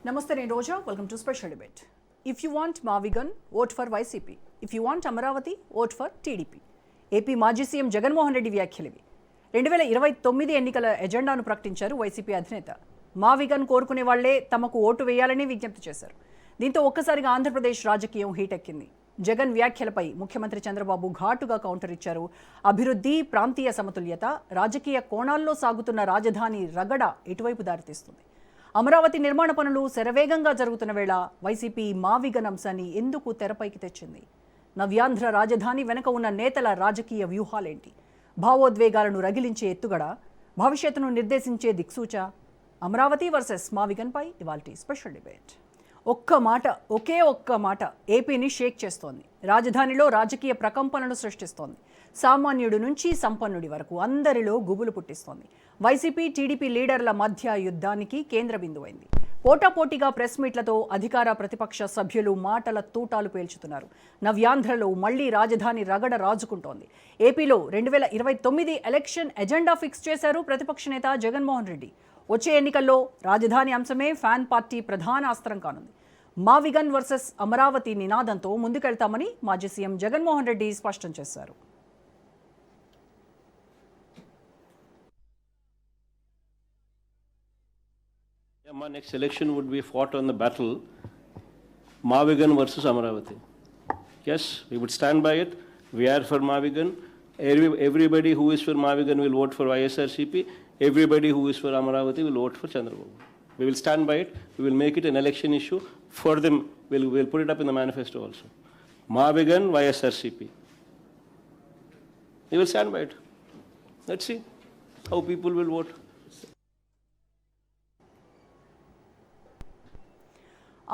Namaste, నేను రోజా. Welcome to Special Debate. If you want Mavigan, vote for YCP. If you want Amaravati, vote for TDP. AP మాజీ CM Jaganmohan Reddy వ్యాఖ్యలివి. 2029 ఎన్నికల ఎజెండాను ప్రకటించారు YCP అధినేత. మావిగన్ కోరుకునే వాళ్లే తమకు ఓటు వేయాలని విజ్ఞప్తి చేశారు. దీంతో ఒక్కసారిగా ఆంధ్రప్రదేశ్ రాజకీయం హీటెక్కింది. జగన్ వ్యాఖ్యలపై ముఖ్యమంత్రి చంద్రబాబు ఘాటుగా కౌంటర్ ఇచ్చారు. అభివృద్ధి, ప్రాంతీయ సమతుల్యత, రాజకీయ కోణాల్లో సాగుతున్న రాజధాని రగడ ఎటువైపు దారితీస్తుంది? అమరావతి నిర్మాణ పనులు శరవేగంగా జరుగుతున్న వేళ వైసీపీ మావిగన్ అంశాన్ని ఎందుకు తెరపైకి తెచ్చింది? నవ్యాంధ్ర రాజధాని వెనుక ఉన్న నేతల రాజకీయ వ్యూహాలేంటి? భావోద్వేగాలను రగిలించే ఎత్తుగడ, భవిష్యత్తును నిర్దేశించే దిక్సూచ? అమరావతి వర్సెస్ మావిగన్ పై ఇవాల్టి స్పెషల్ డిబేట్. ఒకే ఒక్క మాట ఏపీని షేక్ చేస్తోంది. రాజధానిలో రాజకీయ ప్రకంపనలు సృష్టిస్తోంది. సామాన్యుడి నుంచి సంపన్నుడి వరకు అందరిలో గుబులు పుట్టిస్తోంది. వైసీపీ, టీడీపీ లీడర్ల మధ్య యుద్ధానికి కేంద్ర బిందువైంది. పోటాపోటీగా ప్రెస్ మీట్లతో అధికార ప్రతిపక్ష సభ్యులు మాటల తూటాలు పేల్చుతున్నారు. నవ్యాంధ్రలో మళ్లీ రాజధాని రగడ రాజుకుంటోంది. ఏపీలో 2029 ఎలక్షన్ ఎజెండా ఫిక్స్ చేశారు ప్రతిపక్ష నేత జగన్మోహన్ రెడ్డి. వచ్చే ఎన్నికల్లో రాజధాని అంశమే ఫ్యాన్ పార్టీ ప్రధాన అస్త్రం కానుంది. మావిగన్ వర్సెస్ అమరావతి నినాదంతో ముందుకెళ్తామని మాజీ సీఎం జగన్మోహన్ రెడ్డి స్పష్టం చేశారు. My next election would be fought on the battle Mavigan versus Amaravati. Yes, we would stand by it. We are for Mavigan. Everybody who is for Mavigan will vote for YSRCP. Everybody who is for Amaravati will vote for Chandrababu. We will stand by it. We will make it an election issue for them. We'll put it up in the manifesto also. Mavigan, YSRCP. We will stand by it. Let's see how people will vote.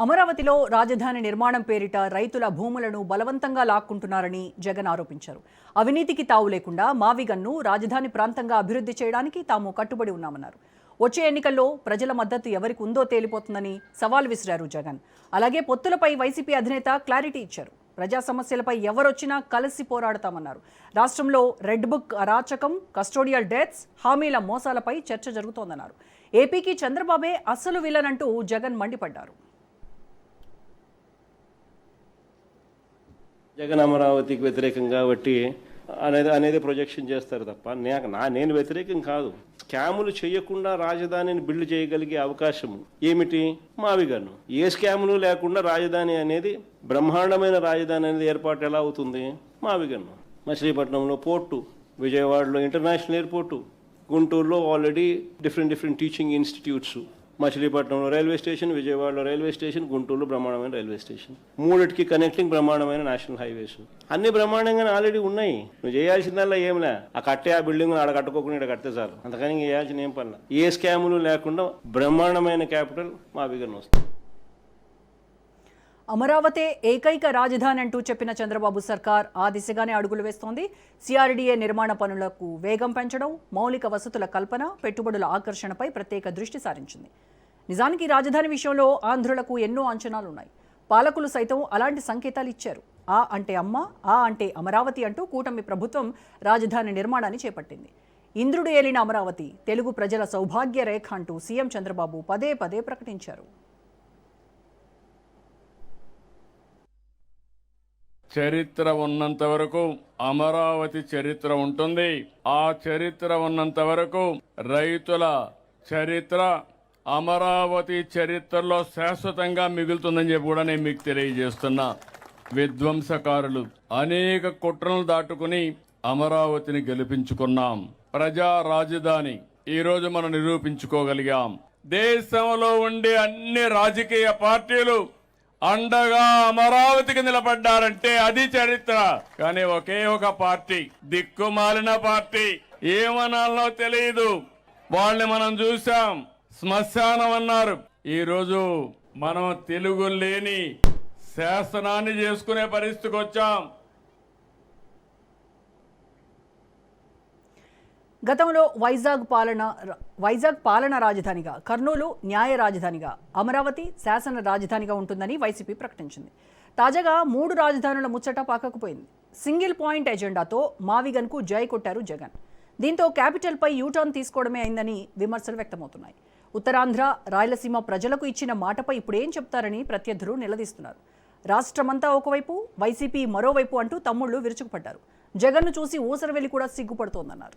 అమరావతిలో రాజధాని నిర్మాణం పేరిట రైతుల భూములను బలవంతంగా లాక్కుంటున్నారని జగన్ ఆరోపించారు. అవినీతికి తావు లేకుండా మావిగన్ను రాజధాని ప్రాంతంగా అభివృద్ధి చేయడానికి తాము కట్టుబడి ఉన్నామన్నారు. వచ్చే ఎన్నికల్లో ప్రజల మద్దతు ఎవరికి ఉందో తేలిపోతుందని సవాల్ విసిరారు జగన్. అలాగే పొత్తులపై వైసీపీ అధినేత క్లారిటీ ఇచ్చారు. ప్రజా సమస్యలపై ఎవరొచ్చినా కలిసి పోరాడతామన్నారు. రాష్ట్రంలో రెడ్ బుక్ అరాచకం, కస్టోడియల్ డెత్స్, హామీల మోసాలపై చర్చ జరుగుతోందన్నారు. ఏపీకి చంద్రబాబే అసలు విలన్ అంటూ జగన్ మండిపడ్డారు. జగన్ అమరావతికి వ్యతిరేకం కాబట్టి అనేది ప్రొజెక్షన్ చేస్తారు తప్ప నేను వ్యతిరేకం కాదు. స్కాములు చేయకుండా రాజధానిని బిల్డ్ చేయగలిగే అవకాశం ఏమిటి? మావిగన్. ఏ స్కాములు లేకుండా రాజధాని అనేది బ్రహ్మాండమైన రాజధాని అనేది ఏర్పాటు ఎలా అవుతుంది? మావిగన్. మచిలీపట్నంలో పోర్టు, విజయవాడలో ఇంటర్నేషనల్ ఎయిర్పోర్టు, గుంటూరులో ఆల్రెడీ డిఫరెంట్ టీచింగ్ ఇన్స్టిట్యూట్స్, మచిలీపట్నంలో రైల్వే స్టేషన్, విజయవాడలో రైల్వే స్టేషన్, గుంటూరులో బ్రహ్మాండమైన రైల్వే స్టేషన్, మూడిటికి కనెక్టింగ్ బ్రహ్మాండమైన నేషనల్ హైవేస్. అన్ని బ్రహ్మాండంగానే ఆల్రెడీ ఉన్నాయి. నువ్వు చేయాల్సిందల్లా ఏంలే, ఆ బిల్డింగ్ ఆడ కట్టుకోకుండా ఇక్కడ కడితే చాలు. అంతకని చేయాల్సిన ఏం పనులు. ఏ స్కాములు లేకుండా బ్రహ్మాండమైన క్యాపిటల్ మావిగన్ వస్తుంది. అమరావతి ఏకైక రాజధాని అంటూ చెప్పిన చంద్రబాబు సర్కార్ ఆ దిశగానే అడుగులు వేస్తోంది. సిఆర్డీఏ నిర్మాణ పనులకు వేగం పెంచడం, మౌలిక వసతుల కల్పన, పెట్టుబడుల ఆకర్షణపై ప్రత్యేక దృష్టి సారించింది. నిజానికి రాజధాని విషయంలో ఆంధ్రులకు ఎన్నో అంచనాలున్నాయి. పాలకులు సైతం అలాంటి సంకేతాలు ఇచ్చారు. ఆ అంటే అమ్మ, ఆ అంటే అమరావతి అంటూ కూటమి ప్రభుత్వం రాజధాని నిర్మాణాన్ని చేపట్టింది. ఇంద్రుడు ఏలిన అమరావతి తెలుగు ప్రజల సౌభాగ్య రేఖ అంటూ సీఎం చంద్రబాబు పదే పదే ప్రకటించారు. చరిత్ర ఉన్నంత వరకు అమరావతి చరిత్ర ఉంటుంది. ఆ చరిత్ర ఉన్నంత వరకు రైతుల చరిత్ర అమరావతి చరిత్రలో శాశ్వతంగా మిగులుతుందని చెప్పి కూడా నేను మీకు తెలియజేస్తున్నా. విధ్వంసకారులు అనేక కుట్రలు దాటుకుని అమరావతిని గెలిపించుకున్నాం. ప్రజా రాజధాని ఈరోజు మనం నిరూపించుకోగలిగాం. దేశంలో ఉండే అన్ని రాజకీయ పార్టీలు అండగా అమరావతికి నిలబడ్డారంటే అది చరిత్ర. కానీ ఒకే ఒక పార్టీ, దిక్కుమాలిన పార్టీ, ఏమనాలో తెలియదు, వాళ్ళని మనం చూసాం. శ్మశానం అన్నారు. ఈరోజు మనం తెలుగు లేని శాసనాన్ని చేసుకునే పరిస్థితికి వచ్చాం. గతంలో వైజాగ్ పాలన రాజధానిగా, కర్నూలు న్యాయ రాజధానిగా, అమరావతి శాసన రాజధానిగా ఉంటుందని వైసీపీ ప్రకటించింది. తాజాగా 3 రాజధానుల ముచ్చట పాకకపోయింది. సింగిల్ పాయింట్ ఎజెండాతో మావిగన్కు జై కొట్టారు జగన్. దీంతో క్యాపిటల్పై యూటర్న్ తీసుకోవడమే అయిందని విమర్శలు వ్యక్తమవుతున్నాయి. ఉత్తరాంధ్ర రాయలసీమ ప్రజలకు ఇచ్చిన మాటపై ఇప్పుడేం చెప్తారని ప్రత్యర్థులు నిలదీస్తున్నారు. రాష్ట్రమంతా ఒకవైపు, వైసీపీ మరోవైపు అంటూ తమ్ముళ్లు విరుచుకుపడ్డారు. జగన్ను చూసి ఊసరవెల్లి కూడా సిగ్గుపడుతోందన్నారు.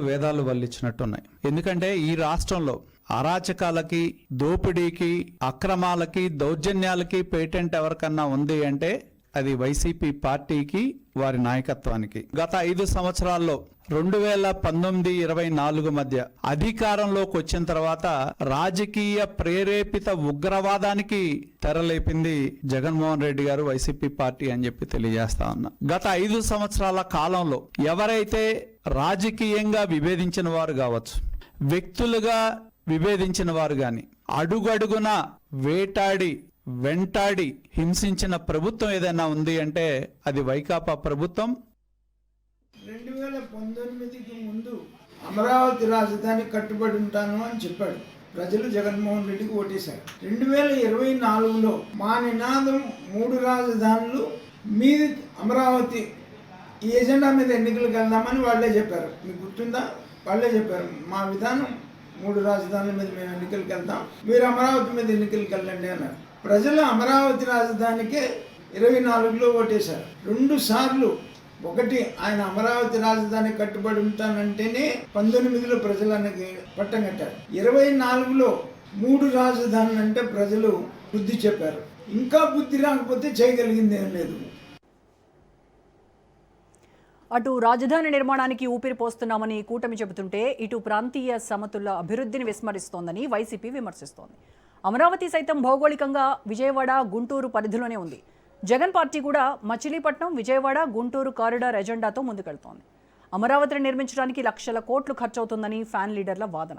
వేదాలు వల్లించినట్టున్నాయి. ఎందుకంటే ఈ రాష్ట్రంలో అరాచకాలకి, దోపిడీకి, అక్రమాలకి, దౌర్జన్యాలకి పేటెంట్ ఎవరికన్నా ఉంది అంటే అది వైసీపీ పార్టీకి, వారి నాయకత్వానికి. గత 5 సంవత్సరాల్లో 2019-24 మధ్య అధికారంలోకి వచ్చిన తర్వాత రాజకీయ ప్రేరేపిత ఉగ్రవాదానికి తెరలేపింది జగన్మోహన్ రెడ్డి గారు, వైసీపీ పార్టీ అని చెప్పి తెలియజేస్తా ఉన్నా. గత 5 సంవత్సరాల కాలంలో ఎవరైతే రాజకీయంగా విభేదించిన వారు కావచ్చు, వ్యక్తులుగా విభేదించిన వారు గాని, అడుగడుగున వేటాడి వెంటాడి హింసించిన ప్రభుత్వం ఏదైనా ఉంది అంటే అది వైకాపా ప్రభుత్వం. 2019కి ముందు అమరావతి రాజధాని కట్టుబడి ఉంటాను అని చెప్పాడు. ప్రజలు జగన్మోహన్ రెడ్డికి ఓటేశారు. 2024లో మా నినాదం 3 రాజధానులు, మీది అమరావతి, ఈ ఎజెండా మీద ఎన్నికలకు వెళ్దామని వాళ్ళే చెప్పారు. మీకు గుర్తుందా? వాళ్ళే చెప్పారు, మా విధానం 3 రాజధానుల మీద మేము ఎన్నికలకు వెళ్తాం, మీరు అమరావతి మీద ఎన్నికలకు వెళ్ళండి అన్నారు. ప్రజలు అమరావతి రాజధానికే 24లో ఓటేశారు. 2 సార్లు, ఒకటి ఆయన అమరావతి రాజధాని కట్టుబడి ఉంటానంటేనే 19లో ప్రజలకి పట్టం కట్టారు. 24లో 3 రాజధానులు అంటే ప్రజలు బుద్ధి చెప్పారు. ఇంకా బుద్ధి రాకపోతే చేయగలిగింది ఏం లేదు. అటు రాజధాని నిర్మాణానికి ఊపిరి పోస్తున్నామని కూటమి చెబుతుంటే, ఇటు ప్రాంతీయ సమతుల అభివృద్ధిని విస్మరిస్తోందని వైసీపీ విమర్శిస్తోంది. అమరావతి సైతం భౌగోళికంగా విజయవాడ, గుంటూరు పరిధిలోనే ఉంది. జగన్ పార్టీ కూడా మచిలీపట్నం, విజయవాడ, గుంటూరు కారిడార్ ఎజెండాతో ముందుకెళ్తోంది. అమరావతిని నిర్మించడానికి లక్షల కోట్లు ఖర్చవుతుందని ఫ్యాన్ లీడర్ల వాదన.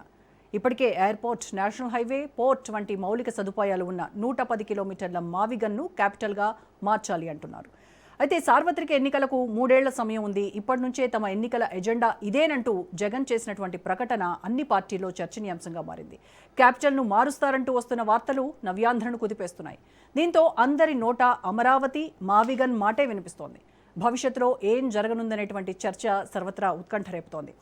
ఇప్పటికే ఎయిర్పోర్ట్, నేషనల్ హైవే, పోర్ట్ వంటి మౌలిక సదుపాయాలు ఉన్న 110 కిలోమీటర్ల మావిగన్ను క్యాపిటల్గా మార్చాలి అంటున్నారు. అయితే సార్వత్రిక ఎన్నికలకు 3 ఏళ్ల సమయం ఉంది. ఇప్పటి నుంచే తమ ఎన్నికల ఎజెండా ఇదేనంటూ జగన్ చేసినటువంటి ప్రకటన అన్ని పార్టీల్లో చర్చనీయాంశంగా మారింది. క్యాపిటల్ను మారుస్తారంటూ వస్తున్న వార్తలు నవ్యాంధ్రను కుదిపేస్తున్నాయి. దీంతో అందరి నోట అమరావతి, మావిగన్ మాటే వినిపిస్తోంది. భవిష్యత్తులో ఏం జరగనుందనేటువంటి చర్చ సర్వత్రా ఉత్కంఠ రేపుతోంది.